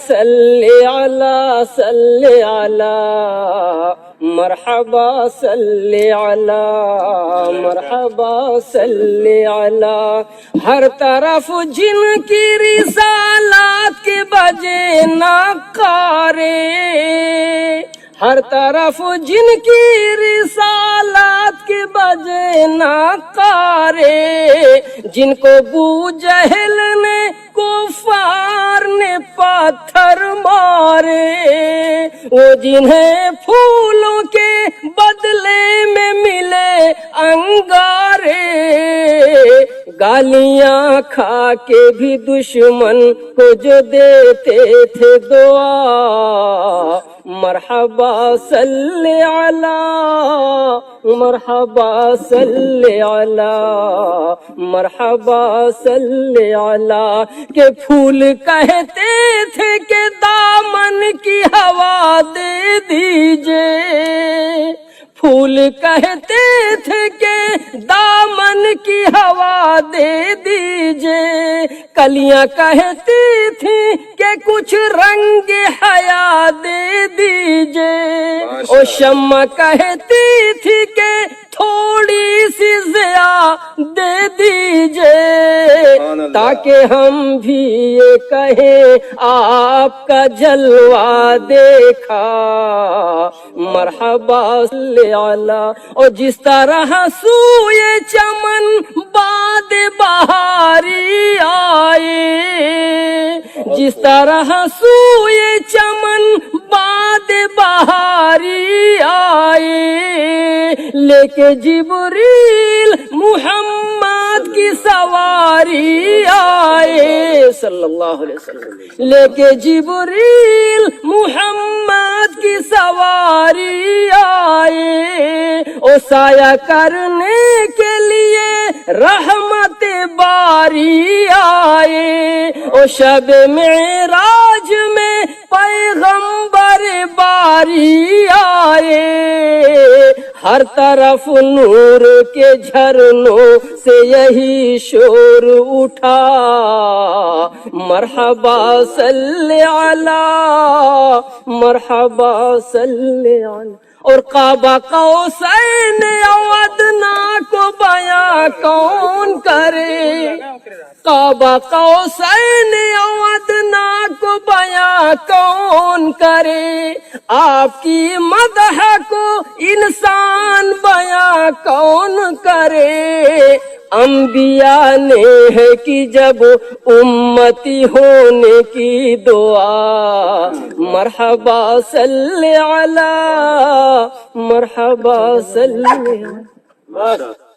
صلی علی صلی علی مرحبا صلی علی مرحبا صلی علی. ہر طرف جن کی رسالات کے بجے نعرے، ہر طرف جن کی رسالات کے بجے نعرے، جن کو ابو جہل نے کفار نے پتھر مارے، وہ جنہیں پھولوں کے بدلے میں ملے انگارے، گالیاں کھا کے بھی دشمن کو جو دیتے تھے دعا، مرحبا صلی علی مرحبا صلی علی مرحبا صلی علی. کہ پھول کہتے تھے کہ دامن کی ہوا دے دیجئے، پھول کہتے تھے کہ دامن کی ہوا دے دیجئے، کلیاں کہتی تھیں کہ کچھ رنگ حیا دے دیجئے، اور شمع کہتی تھی کہ تھوڑی سی ضیا دے دیجئے، تاکہ ہم بھی یہ کہیں آپ کا جلوہ دیکھا، مرحبا صلی علی. اور جس طرح سوئے چمن باد بہاری آئے، جس طرح سوئے چمن باد بہاری آئے، لے کے جبریل محمد کی سواری آئے صلی اللہ علیہ وسلم، لے کے جبریل محمد کی سواری آئے، او سایہ کرنے کے لیے رحمت باری آئے، او شب معراج میں پیغمبر باری آئے، ہر طرف نور کے جھرنوں سے یہی شور اٹھا، مرحبا صلی علی مرحبا صلی علی. اور کعبہ قوسین او ادنیٰ کو بیاں کون کرے، کعبہ قوسین او ادنیٰ کو بیاں کون کرے، آپ کی مدح کو انسان بیاں کون کرے. انبیاء نے ہے کہ جب امتی ہونے کی دعا، مرحبا صلی علی مرحبا صلی علی.